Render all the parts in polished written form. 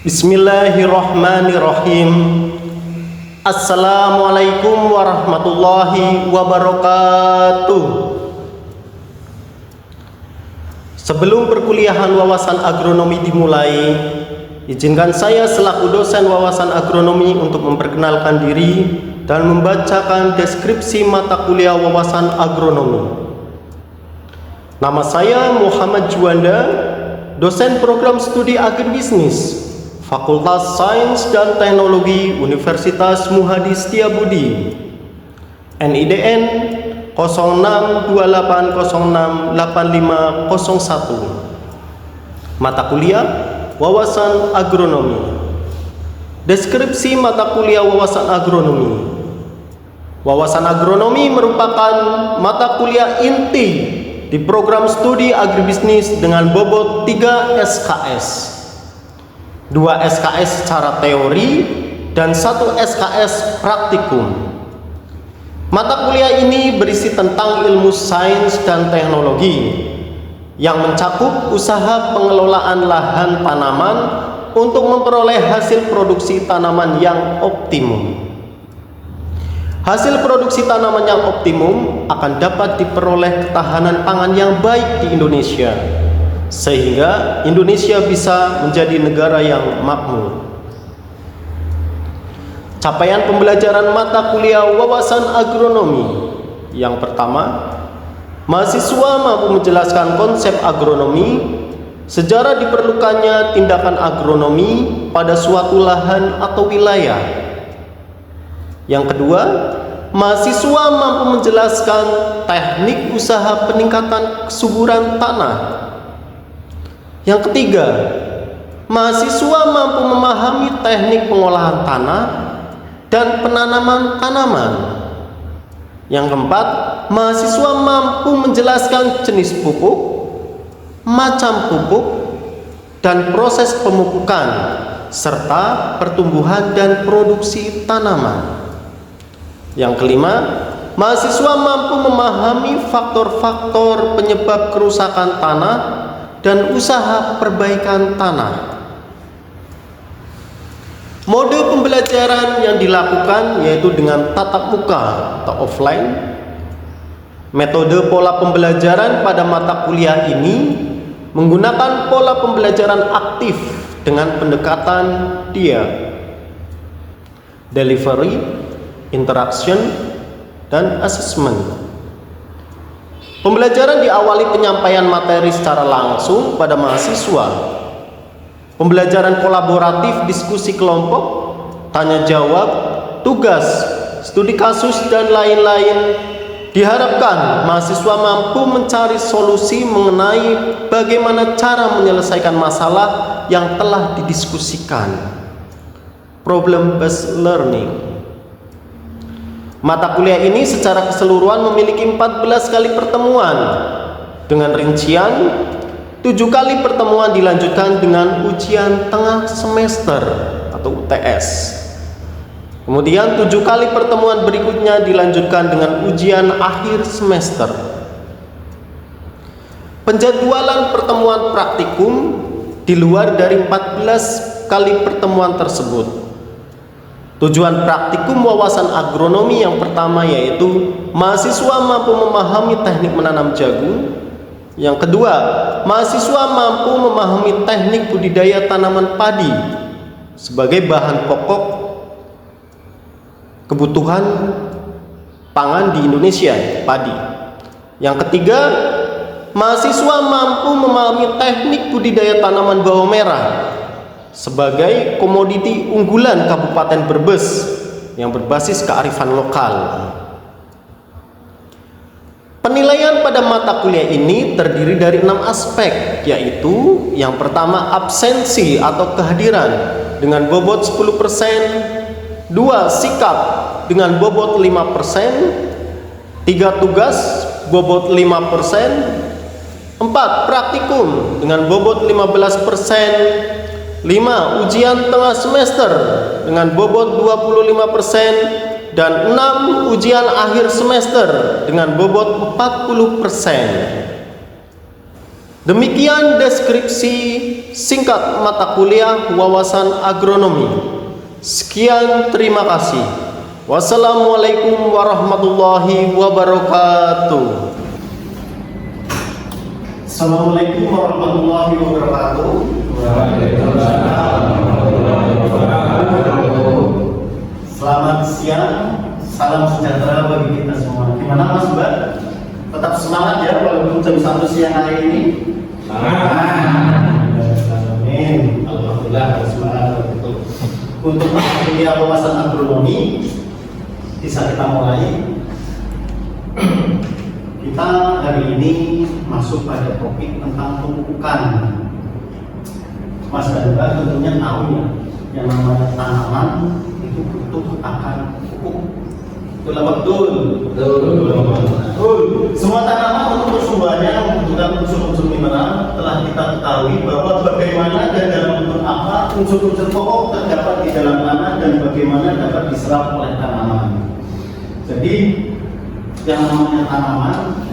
Bismillahirrahmanirrahim. Assalamualaikum warahmatullahi wabarakatuh. Sebelum perkuliahan wawasan agronomi dimulai, izinkan saya selaku dosen wawasan agronomi untuk memperkenalkan diri dan membacakan deskripsi mata kuliah wawasan agronomi. Nama saya Muhammad Juanda, dosen program studi agribisnis, Fakultas Sains dan Teknologi Universitas Muhadi Setiabudi, NIDN 0628068501. Mata kuliah wawasan agronomi. Deskripsi mata kuliah wawasan agronomi. Wawasan agronomi merupakan mata kuliah inti di program studi agribisnis dengan bobot 3 SKS. 2 SKS secara teori dan 1 SKS praktikum. Mata kuliah ini berisi tentang ilmu sains dan teknologi yang mencakup usaha pengelolaan lahan tanaman untuk memperoleh hasil produksi tanaman yang optimum. Hasil produksi tanaman yang optimum akan dapat diperoleh ketahanan pangan yang baik di Indonesia, sehingga Indonesia bisa menjadi negara yang makmur. Capaian pembelajaran mata kuliah wawasan agronomi. Yang pertama, mahasiswa mampu menjelaskan konsep agronomi, sejarah diperlukannya tindakan agronomi pada suatu lahan atau wilayah. Yang kedua, mahasiswa mampu menjelaskan teknik usaha peningkatan kesuburan tanah. Yang ketiga, mahasiswa mampu memahami teknik pengolahan tanah dan penanaman tanaman. Yang keempat, mahasiswa mampu menjelaskan jenis pupuk, macam pupuk, dan proses pemupukan, serta pertumbuhan dan produksi tanaman. Yang kelima, mahasiswa mampu memahami faktor-faktor penyebab kerusakan tanah dan usaha perbaikan tanah. Mode pembelajaran yang dilakukan yaitu dengan tatap muka atau offline. Metode pola pembelajaran pada mata kuliah ini menggunakan pola pembelajaran aktif dengan pendekatan dia, delivery, interaction, dan assessment. Pembelajaran diawali penyampaian materi secara langsung pada mahasiswa. Pembelajaran kolaboratif, diskusi kelompok, tanya jawab, tugas, studi kasus, dan lain-lain. Diharapkan mahasiswa mampu mencari solusi mengenai bagaimana cara menyelesaikan masalah yang telah didiskusikan. Problem based learning. Mata kuliah ini secara keseluruhan memiliki 14 kali pertemuan. Dengan rincian, 7 kali pertemuan dilanjutkan dengan ujian tengah semester atau UTS. Kemudian 7 kali pertemuan berikutnya dilanjutkan dengan ujian akhir semester. Penjadwalan pertemuan praktikum di luar dari 14 kali pertemuan tersebut. Tujuan praktikum wawasan agronomi yang pertama yaitu mahasiswa mampu memahami teknik menanam jagung. Yang kedua, mahasiswa mampu memahami teknik budidaya tanaman padi sebagai bahan pokok kebutuhan pangan di Indonesia, padi. Yang ketiga, mahasiswa mampu memahami teknik budidaya tanaman bawang merah sebagai komoditi unggulan Kabupaten Brebes yang berbasis kearifan lokal. Penilaian pada mata kuliah ini terdiri dari 6 aspek, yaitu yang pertama absensi atau kehadiran dengan bobot 10%, 2 sikap dengan bobot 5%, 3 tugas bobot 5%, 4 praktikum dengan bobot 15%, 5 ujian tengah semester dengan bobot 25%, dan 6 ujian akhir semester dengan bobot 40%. Demikian deskripsi singkat mata kuliah wawasan agronomi. Sekian, terima kasih. Wassalamualaikum warahmatullahi wabarakatuh. Assalamualaikum warahmatullahi wabarakatuh. Selamat siang, salam sejahtera bagi kita semua. Gimana Mas Mbak? Tetap semangat ya walaupun jam 1 siang hari ini. Amin. Alhamdulillah semangat betul. Untuk kuliah wawasan agronomi bisa kita mulai. Kita hari ini masuk pada topik tentang pemupukan. Mas dan Mbak tentunya tahu ya, yang namanya tanaman itu butuh akan pupuk. Betul. Semua tanaman untuk pertumbuhannya membutuhkan unsur-unsur mineral. Telah kita ketahui bahwa bagaimana dan dalam bentuk apa unsur-unsur pokok terdapat di dalam tanah dan bagaimana dapat diserap oleh tanaman. Jadi yang namanya tanaman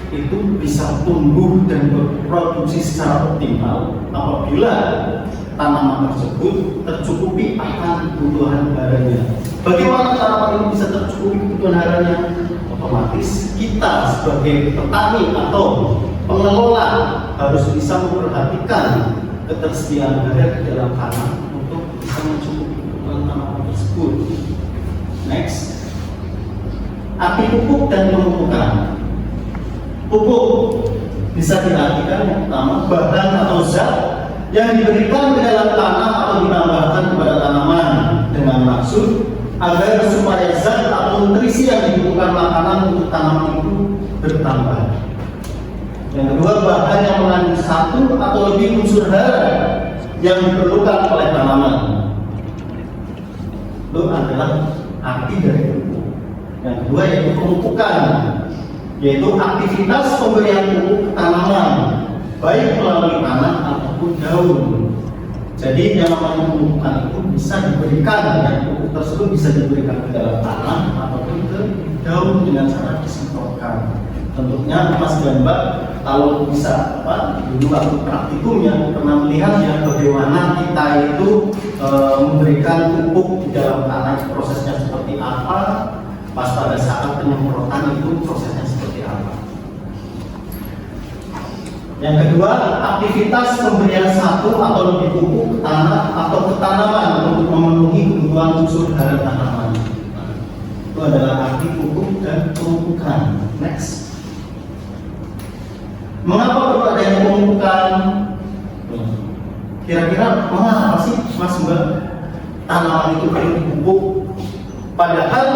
itu bisa tumbuh dan berproduksi secara optimal apabila tanaman tersebut tercukupi akan kebutuhan harianya. Bagaimana tanaman ini bisa tercukupi kebutuhan harianya? Otomatis kita sebagai petani atau pengelola harus bisa memperhatikan ketersediaan air di dalam tanah untuk bisa mencukupi kebutuhan tanaman tersebut. Next, arti pupuk dan pemupukan. Pupuk bisa diartikan yang pertama bahan atau zat yang diberikan ke dalam tanah atau ditambahkan kepada tanaman dengan maksud agar supaya zat atau nutrisi yang dibutuhkan makanan untuk tanaman itu bertambah. Yang kedua, bahan yang mengandung satu atau lebih unsur hara yang diperlukan oleh tanaman. Itu adalah arti dari pupuk. Yang kedua yaitu pemupukan, yaitu aktivitas pemberian pupuk ke tanaman, baik melalui tanah ataupun daun. Jadi yang namanya pemupukan itu bisa diberikan, ya, pupuk tersebut bisa diberikan ke dalam tanah ataupun ke daun dengan cara disemprotkan. Tentunya Mas dan Mbak kalau bisa dulu waktu praktikumnya pernah melihat ya bagaimana kita itu memberikan pupuk di dalam tanah, prosesnya seperti apa, pas pada saat penyemprotan itu prosesnya seperti apa. Yang kedua, aktivitas pemberian satu atau lebih pupuk ke tanah atau ke tanaman untuk memenuhi kebutuhan unsur hara tanaman. Itu adalah arti pupuk dan pemupukan. Next. Mengapa perlu adanya pemupukan? Kira-kira mengapa sih Mas Mbak tanaman itu perlu dipupuk? Padahal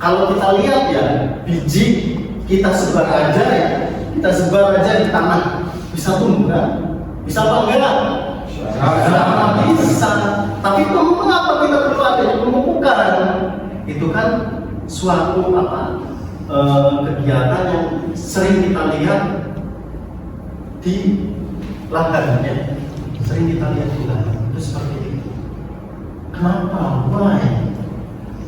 kalau kita lihat ya biji kita sebar aja ya. Kita sebar aja di tanah, bisa tumbuh kan? Bisa apa enggak? Bisa. Tapi mengapa kita perlu adanya pemupukan? Itu kan suatu kegiatan yang sering kita lihat di ladang ya. Sering kita lihat di ladang. Itu seperti itu. Kenapa? Why?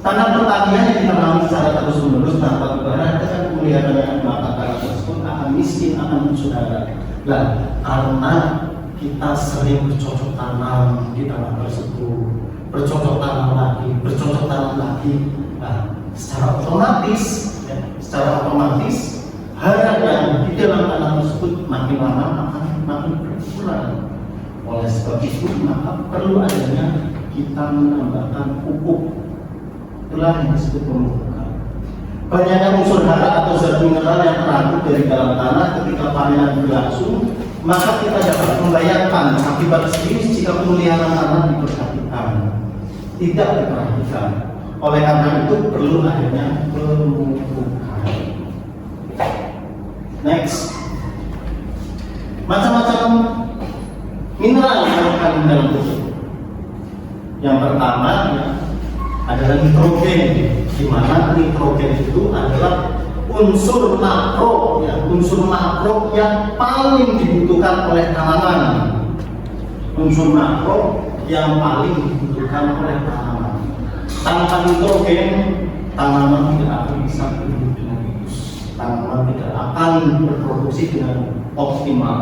Tanah pertanian yang ditanami secara terus-menerus tanpa kebaran itu kan kelihatannya maka tanah tersebut akan miskin, akan saudara. Nah, karena kita sering bercocok tanam di tanah tersebut, bercocok tanam lagi, nah, secara otomatis hara yang di dalam tanah tersebut makin lama akan makin berkurang. Oleh sebab itu maka perlu adanya kita menambahkan pupuk. Itulah yang disebut pemupukan. Banyaknya unsur hara atau zat mineral yang terangkut dari dalam tanah ketika panenan berlangsung, maka kita dapat membayangkan akibat serius jika pemeliharaan tanah tidak diperhatikan. Oleh karena itu perlu adanya pemupukan. Next, macam-macam mineral yang terkandung dalam pupuk. Yang pertama adalah nitrogen, di mana nitrogen itu adalah unsur makro, ya, unsur makro yang paling dibutuhkan oleh tanaman. Unsur makro yang paling dibutuhkan oleh tanaman. Tanpa nitrogen, tanaman tidak akan bisa tumbuh dengan bagus. Tanaman tidak akan berproduksi dengan optimal.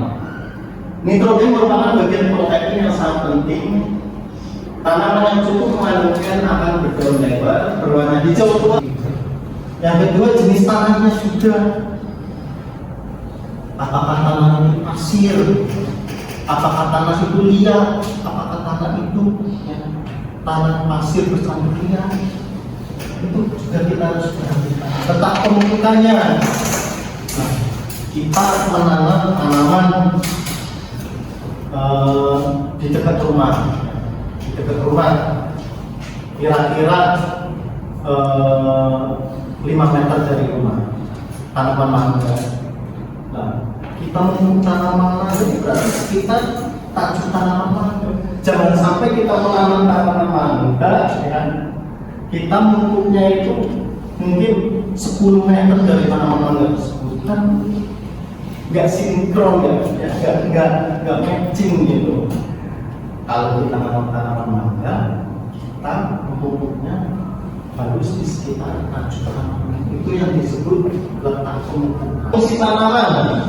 Nitrogen merupakan bagian protein yang sangat penting. Tanaman yang cukup mengandungkan akan berdaun lebar, berwarna hijau tua. Yang kedua, jenis tanahnya sudah. Apakah tanah itu pasir? Apakah tanah itu liat? Apakah tanah itu tanah pasir bercampur liat? Itu juga kita harus perhatikan. Letak pemupukannya. Nah, kita menanam tanaman di dekat rumah, kira-kira 5 meter dari rumah, tanaman mangga. Nah, kita memupuk tanaman mangga ini berarti kita tajuk tanaman mangga. Jangan sampai kita menanam tanaman mangga, ya, kita memupuknya itu mungkin 10 meter dari tanaman mangga tersebut, kan nggak sinkron, nggak matching gitu. Kalau kita menanam tanaman mangga, kita memupuknya harus di sekitar tajuk tanaman. Itu yang disebut letak pemupukan. Fungsi tanaman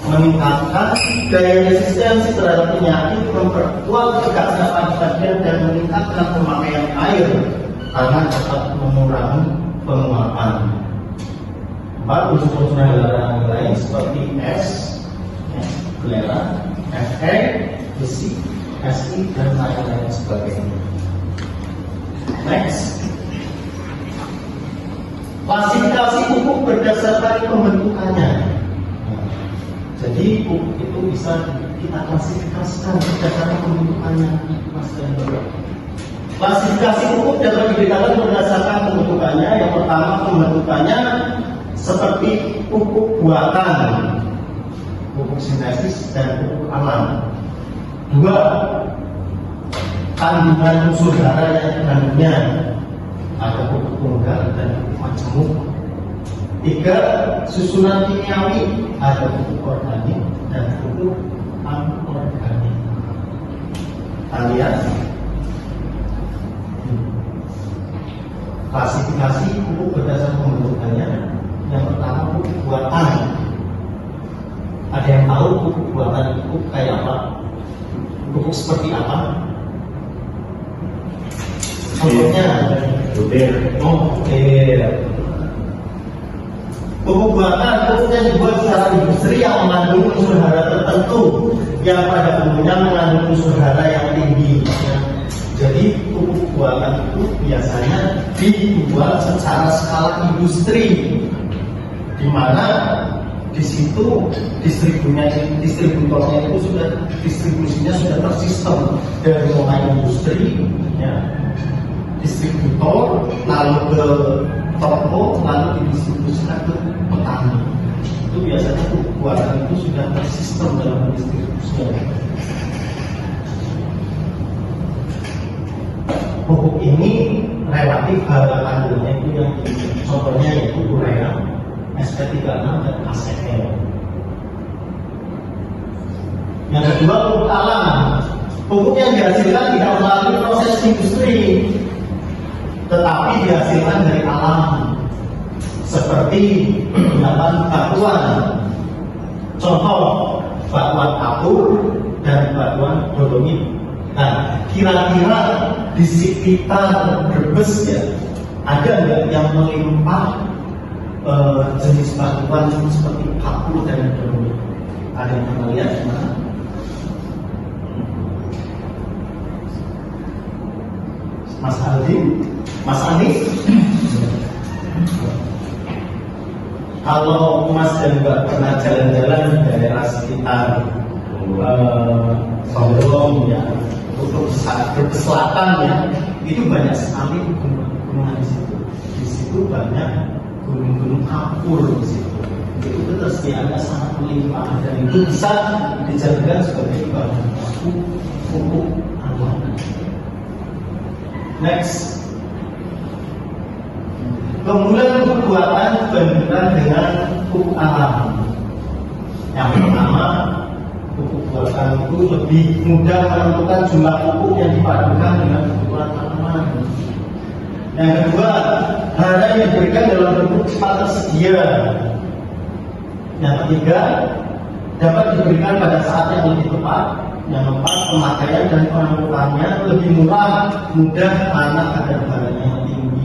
meningkatkan daya resistensi terhadap penyakit, memperkuat kekasiapan badan dan meningkatkan pemakaian air karena dapat mengurangi penguapan. 4 unsur hara yang lain seperti S, belerang, Fe, besi, Si, dan lain-lain sebagainya. Next, klasifikasi pupuk berdasarkan pembentukannya. Jadi pupuk itu bisa kita klasifikasikan berdasarkan pembentukannya. Klasifikasi pupuk dapat dibedakan berdasarkan pembentukannya. Yang pertama, pembentukannya seperti pupuk buatan, pupuk sintesis, dan pupuk alam. 2, kandungan unsur hara yang dikandungnya, ada pupuk tunggal dan pupuk majemuk. 3, susunan kimiawi, ada pupuk organik dan pupuk anorganik. Alias klasifikasi pupuk berdasarkan pembentukannya. Yang pertama, pupuk buatan. Ada yang tahu pupuk buatan itu kayak apa? Pupuk seperti apa? Contohnya, pupuk buatan, pupuk yang dibuat secara industri yang mengandung unsur hara tertentu, yang pada umumnya mengandung unsur hara yang tinggi. Jadi pupuk buatan itu biasanya dibuat secara skala industri, di mana di situ distributornya itu distribusinya sudah tersistem dari mulai industri, ya, distributor, lalu ke toko, lalu didistribusikan ke petani. Itu biasanya pupuk buatan itu sudah tersistem dalam distribusinya. Pupuk ini relatif hara kandungnya itu yang contohnya yaitu urea, SP36 dan ACL. Yang kedua, pupuk alam. Pupuk yang dihasilkan tidak melalui proses industri, tetapi dihasilkan dari alam, seperti endapan batuan. Contoh, batuan kapur dan batuan dolomit. Nah, kira-kira di sekitar Brebes ya, ada nggak yang melimpah jenis batuan seperti kapur dan dolomit? Ada yang pernah lihat gimana? Mas Aldi, Mas Anies? Kalau Mas dan Mbak pernah jalan-jalan di daerah sekitar Solo ya, untuk Brebes Selatan ya, itu banyak sekali gunung-gunungan di situ. Di situ banyak gunung-gunung kapur di situ. Itu ketersediaannya sangat melimpah dan itu bisa dijadikan sebagai bahan baku pupuk alam. Next, kemudian pembuatan bandingkan dengan pupuk alam. Yang pertama, pupuk buatan itu lebih mudah menentukan jumlah pupuk yang dipadukan dengan kebutuhan tanaman. Yang kedua, hara yang diberikan dalam bentuk cepat tersedia. Yang ketiga, dapat diberikan pada saat yang lebih tepat, yang tepat pemakaian dan pengangkutannya lebih murah, mudah, karena kadar barangnya yang tinggi.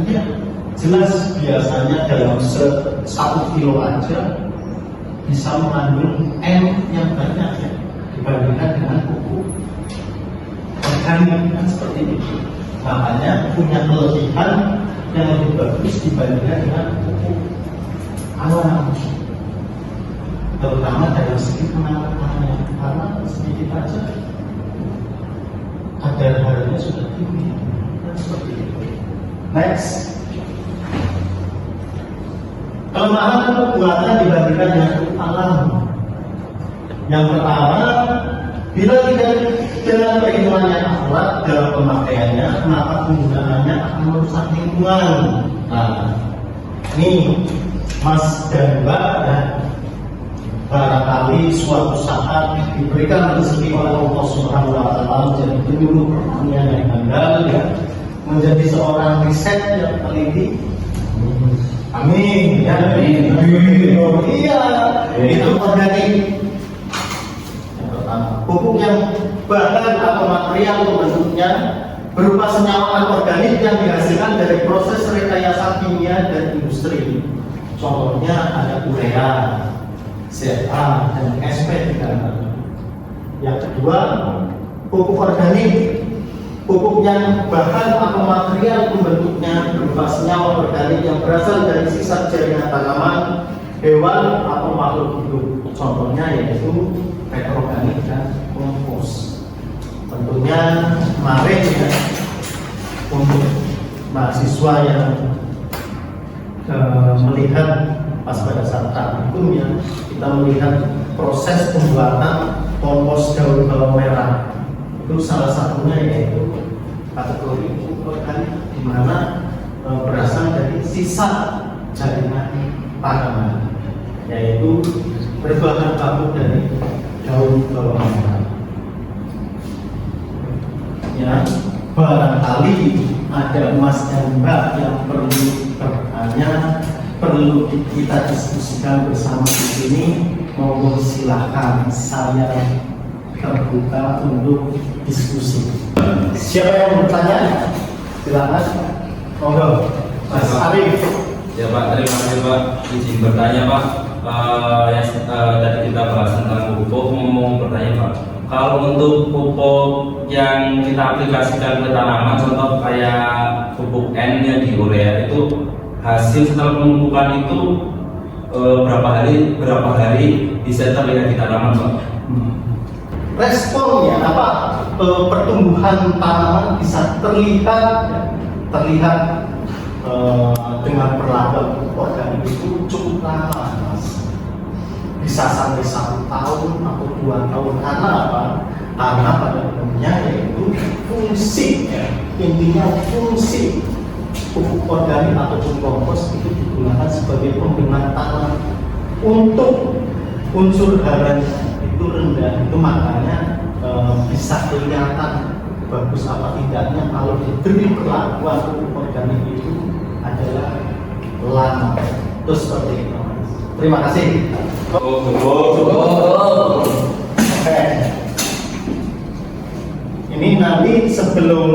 Ya, jelas biasanya dalam 1 kilo aja bisa mengandung M yang banyak ya, dibandingkan dengan pupuk organik kan seperti itu. Makanya punya kelebihan yang lebih bagus dibandingkan dengan pupuk alam, terutama dalam segi penanganannya, karena sedikit aja kadar harganya sudah tinggi kan seperti itu. Next, kelemahan dan kekuatan dibandingkan dengan pupuk alam. Yang pertama, bila tidak dengan perhitungan yang akurat dalam pemakaiannya, maka penggunaannya akan merusak lingkungan. Nah, ini Mas dan Mbak ya, barangkali suatu saat diberikan rezeki oleh Allah Subhanahu wa Ta'ala menjadi penyuluh pertanian yang handal ya, menjadi seorang riset yang teliti. Amin ya, amin. Iya, itu organik. Yang pertama, pupuk yang bahan atau material pembentuknya berupa senyawa anorganik yang dihasilkan dari proses rekayasa kimia dan industri. Contohnya ada urea, ZA, dan SP. Yang kedua, pupuk organik, pupuk yang bahan atau material pembentuknya berupa senyawa organik yang berasal dari sisa jaringan tanaman, hewan, atau makhluk hidup. Contohnya yaitu petroorganik dan kompos. Tentunya kemarin ya, untuk mahasiswa yang melihat pas pada saat praktikum ya, kita melihat proses pembuatan kompos daun bawang merah. Itu salah satunya yaitu kategori pupuk organik, di mana berasal dari sisa jaringan tanaman, yaitu berbahan baku dari daun bawang merah. Ya, barangkali ada Mas dan Mbak yang perlu bertanya, perlu kita diskusikan bersama di sini. Monggo silakan, saya terbuka untuk diskusi. Siapa yang mau bertanya? Silakan. Monggo, Mas Arif. Ya Pak, terima kasih Pak. Izin bertanya Pak. Tadi kita bahas tentang pupuk, mau bertanya Pak. Kalau untuk pupuk yang kita aplikasikan ke tanaman, contoh kayak pupuk N nya di urea, itu hasil setelah pemupukan itu berapa hari bisa terlihat di tanaman Pak? Responnya apa? Pertumbuhan tanaman bisa terlihat dengan perlakuan pupuk organik itu cukup lama, Mas. Bisa sampai 1 tahun atau 2 tahun. Karena apa? Karena pada umumnya yaitu fungsi ya. Intinya fungsi pupuk organik ataupun kompos itu digunakan sebagai pembenar tanah untuk unsur haranya itu rendah. Itu makanya bisa kelihatan bagus apa tidaknya kalau diberi perlakuan pupuk organik itu adalah lama. Terus seperti itu. Terima kasih. Oke. Ini nanti sebelum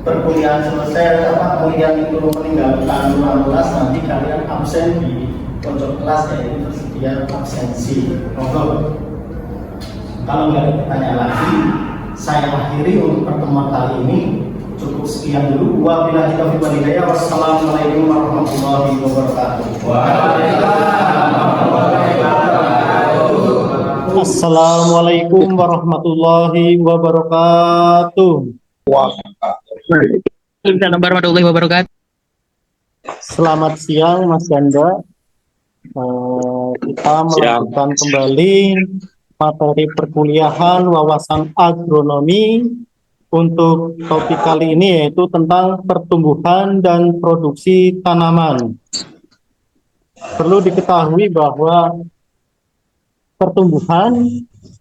perkuliahan selesai, kuliah itu meninggalkan 16, nanti kalian absen di pojok kelas, yaitu tersedia absensi. Monggo. Kalau nggak ada pertanyaan lagi, saya akhiri untuk pertemuan kali ini. Cukup sekian dulu. Wabillahi taufiq wal hidayah. Wassalamualaikum warahmatullahi wabarakatuh. Assalamualaikum warahmatullahi wabarakatuh. Waalaikumsalam warahmatullahi wabarakatuh. Selamat siang Mas Ganda. Kita melanjutkan kembali materi perkuliahan wawasan agronomi. Untuk topik kali ini yaitu tentang pertumbuhan dan produksi tanaman. Perlu diketahui bahwa pertumbuhan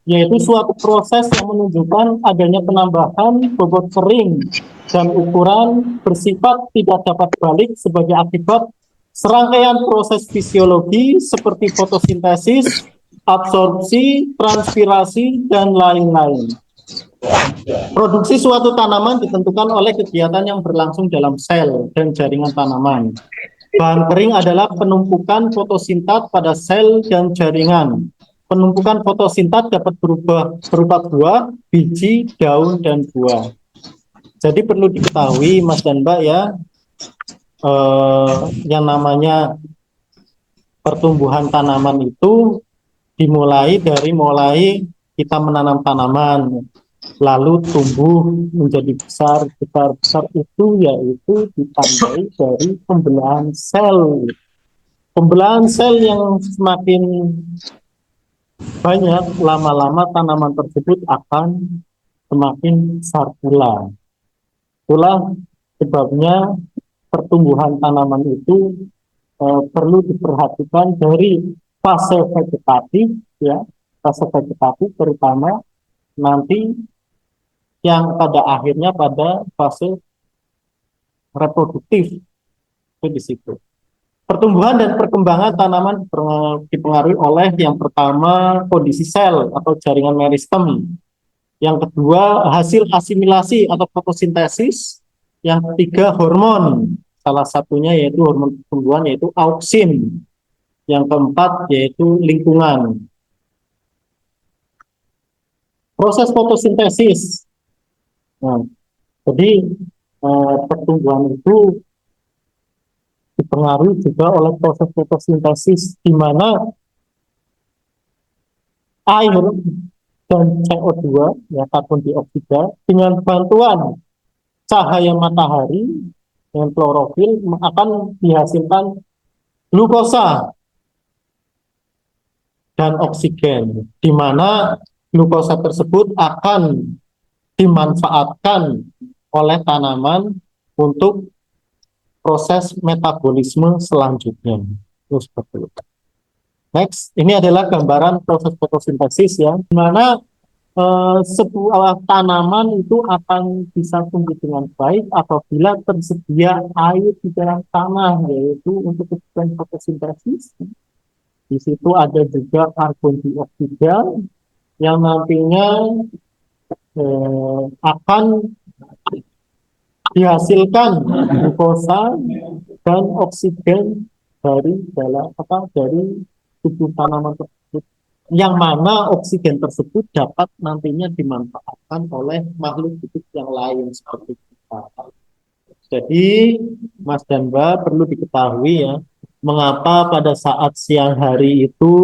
yaitu suatu proses yang menunjukkan adanya penambahan bobot kering dan ukuran bersifat tidak dapat balik sebagai akibat Serangkaian proses fisiologi seperti fotosintesis, absorpsi, transpirasi, dan lain-lain. Produksi suatu tanaman ditentukan oleh kegiatan yang berlangsung dalam sel dan jaringan tanaman. Bahan kering adalah penumpukan fotosintat pada sel dan jaringan. Penumpukan fotosintat dapat berupa buah, biji, daun, dan buah. Jadi perlu diketahui Mas dan Mbak ya, yang namanya pertumbuhan tanaman itu dimulai dari kita menanam tanaman, lalu tumbuh menjadi besar itu yaitu ditandai dari pembelahan sel. Pembelahan sel yang semakin banyak, lama-lama tanaman tersebut akan semakin besar pula. Itulah sebabnya pertumbuhan tanaman itu perlu diperhatikan dari fase vegetatif ya, fase vegetatif terutama nanti yang pada akhirnya pada fase reproduktif itu di situ. Pertumbuhan dan perkembangan tanaman dipengaruhi oleh yang pertama kondisi sel atau jaringan meristem, yang kedua hasil asimilasi atau fotosintesis, yang ketiga hormon, salah satunya yaitu hormon pertumbuhan yaitu auksin, yang keempat yaitu lingkungan. Proses fotosintesis. Nah, jadi pertumbuhan itu dipengaruhi juga oleh proses fotosintesis di mana air dan CO2 ya karbon dioksida dengan bantuan cahaya matahari dengan klorofil akan dihasilkan glukosa dan oksigen, di mana glukosa tersebut akan dimanfaatkan oleh tanaman untuk proses metabolisme selanjutnya. Terus seperti itu. Next, ini adalah gambaran proses fotosintesis ya, di mana sebuah tanaman itu akan bisa tumbuh dengan baik apabila tersedia air di dalam tanah, yaitu untuk kebutuhan fotosintesis. Di situ ada juga karbon dioksida yang nantinya akan dihasilkan glukosa dan oksigen dari tubuh tanaman tersebut, yang mana oksigen tersebut dapat nantinya dimanfaatkan oleh makhluk hidup yang lain seperti kita. Jadi Mas dan Mbak perlu diketahui ya, mengapa pada saat siang hari itu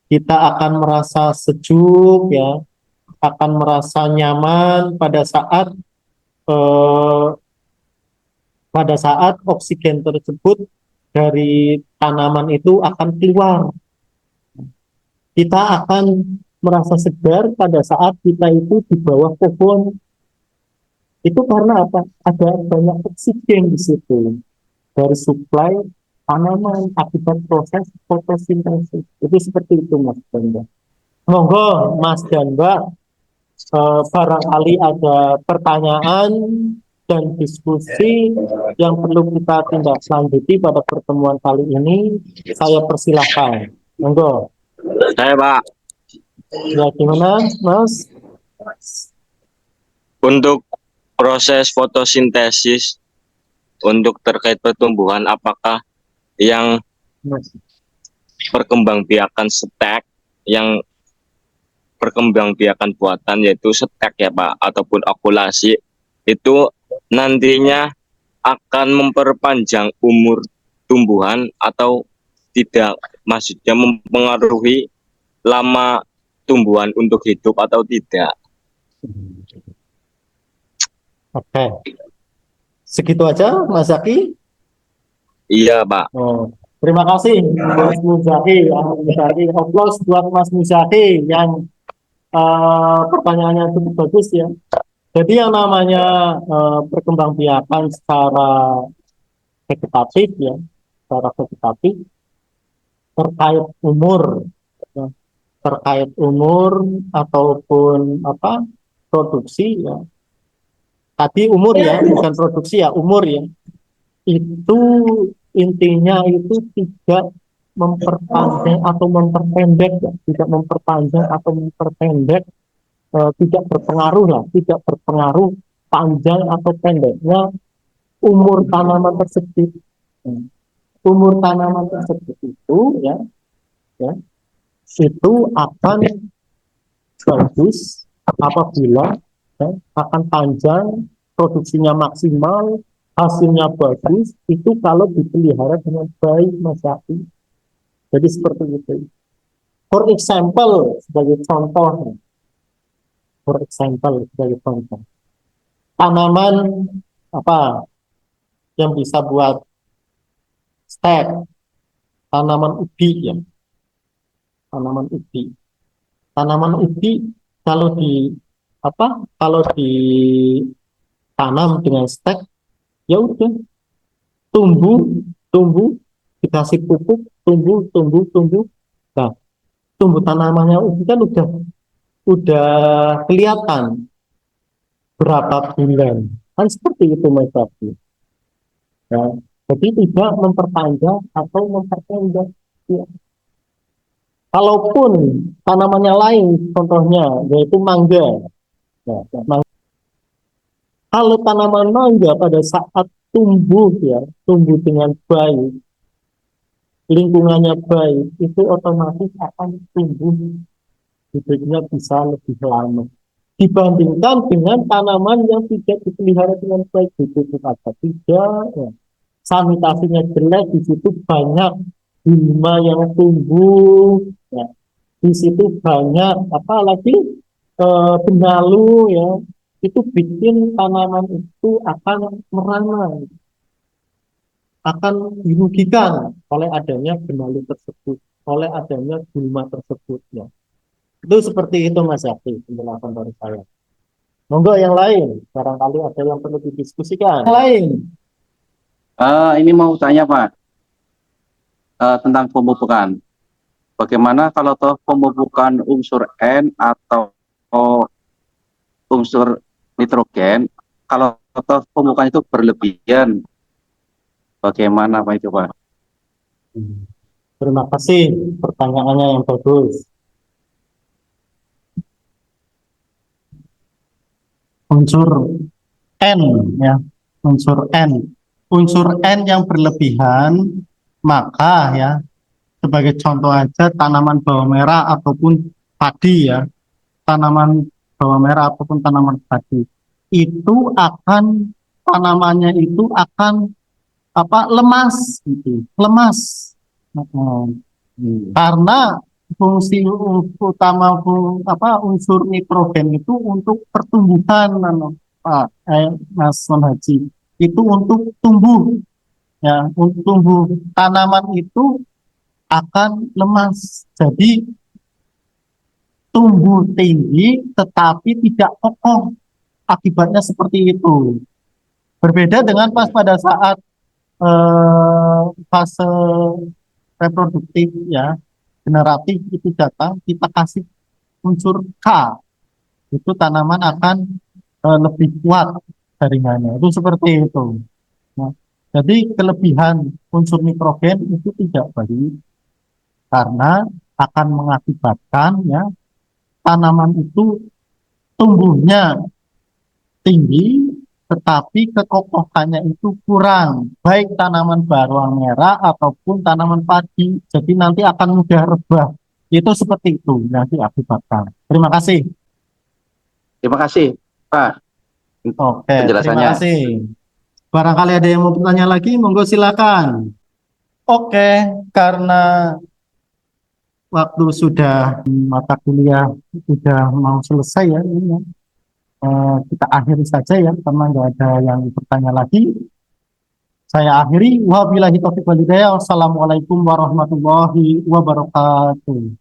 kita akan merasa sejuk ya, akan merasa nyaman pada saat oksigen tersebut dari tanaman itu akan keluar. Kita akan merasa segar pada saat kita itu di bawah pohon. Itu karena apa? Ada banyak oksigen di situ dari suplai tanaman akibat proses fotosintesis. Itu seperti itu Mas dan Mbak. Monggo Mas dan Mbak, barangkali ada pertanyaan dan diskusi yang perlu kita tindak lanjuti pada pertemuan kali ini, saya persilahkan. Monggo. Saya Pak, Ya gimana Mas? untuk proses fotosintesis untuk terkait pertumbuhan, apakah yang Mas. perkembangbiakan stek, yang perkembangbiakan buatan yaitu stek ya Pak, ataupun okulasi itu nantinya akan memperpanjang umur tumbuhan atau tidak, maksudnya mempengaruhi lama tumbuhan untuk hidup atau tidak? Oke. Segitu aja Mas Zaki? Iya Pak. Oh, terima kasih Mas Muzaki. Aplaus buat Mas Muzaki yang pertanyaannya cukup bagus ya. Jadi yang namanya perkembangbiakan secara vegetatif ya, secara vegetatif terkait umur, ya, terkait umur ataupun produksi ya. Tadi umur ya, bukan produksi ya, umur ya. Itu intinya itu tidak memperpanjang atau memperpendek, ya. Tidak memperpanjang atau memperpendek, tidak berpengaruh lah, tidak berpengaruh panjang atau pendeknya umur tanaman tersebut. Hmm. Umur tanaman tersebut itu ya, ya itu akan bagus apabila ya, akan panjang, produksinya maksimal, hasilnya bagus, itu kalau dipelihara dengan baik, Mas Yafi. Jadi seperti itu. For example, sebagai contoh, tanaman apa yang bisa buat stek, tanaman ubi ya, tanaman ubi. Tanaman ubi kalau kalau ditanam dengan stek, ya udah tumbuh, tumbuh, dikasih pupuk, tumbuh, tumbuh, tumbuh. Nah, tumbuh tanamannya ubi kan udah kelihatan berapa bulan. Kan seperti itu Mas Fadli. Ya. Jadi tidak memperpanjang atau memperpendek. Ya. Kalaupun tanamannya lain, contohnya yaitu mangga. Nah, kalau tanaman mangga pada saat tumbuh ya, tumbuh dengan baik, lingkungannya baik, itu otomatis akan tumbuh hidupnya bisa lebih lama. Dibandingkan dengan tanaman yang tidak dipelihara dengan baik, ditutup apa tidak, ya. Sanitasinya jelek, di situ banyak gulma yang tumbuh, ya. Di situ banyak apalagi benalu ya, itu bikin tanaman itu akan merana, akan dirugikan oleh adanya benalu tersebut, oleh adanya gulma tersebut ya. Itu seperti itu Mas Yafi penjelasan dari saya. Monggo yang lain, barangkali ada yang perlu didiskusikan. Yang lain. Ini mau tanya Pak, tentang pemupukan. Bagaimana kalau toh pemupukan unsur N atau unsur nitrogen, kalau toh pemupukan itu berlebihan, bagaimana Pak itu Pak? Terima kasih pertanyaannya yang bagus. Unsur N ya, unsur N yang berlebihan, maka ya sebagai contoh aja tanaman bawang merah ataupun padi ya, tanaman bawang merah ataupun tanaman padi itu akan tanamannya itu akan lemas gitu, lemas. Karena fungsi utama unsur nitrogen itu untuk pertumbuhan Mas Haji, itu untuk tumbuh ya, untuk tumbuh tanaman itu akan lemas, jadi tumbuh tinggi tetapi tidak kokoh, akibatnya seperti itu. Berbeda dengan pada saat fase reproduktif ya, generatif itu datang, kita kasih unsur K, itu tanaman akan lebih kuat jaringannya, itu seperti itu. Nah, jadi kelebihan unsur nitrogen itu tidak baik karena akan mengakibatkan ya tanaman itu tumbuhnya tinggi tetapi kekokohannya itu kurang, baik tanaman bawang merah ataupun tanaman padi, jadi nanti akan mudah rebah. Itu seperti itu nanti akibatkan. Terima kasih. Terima kasih Pak. Oke, Penjelasannya. terima kasih. Barangkali ada yang mau bertanya lagi, monggo silakan. Oke, karena waktu sudah, mata kuliah sudah mau selesai ya, ini ya. Kita akhiri saja ya, karena nggak ada yang bertanya lagi. Saya akhiri. Wabillahi taufiq wal hidayah. Wassalamualaikum warahmatullahi wabarakatuh.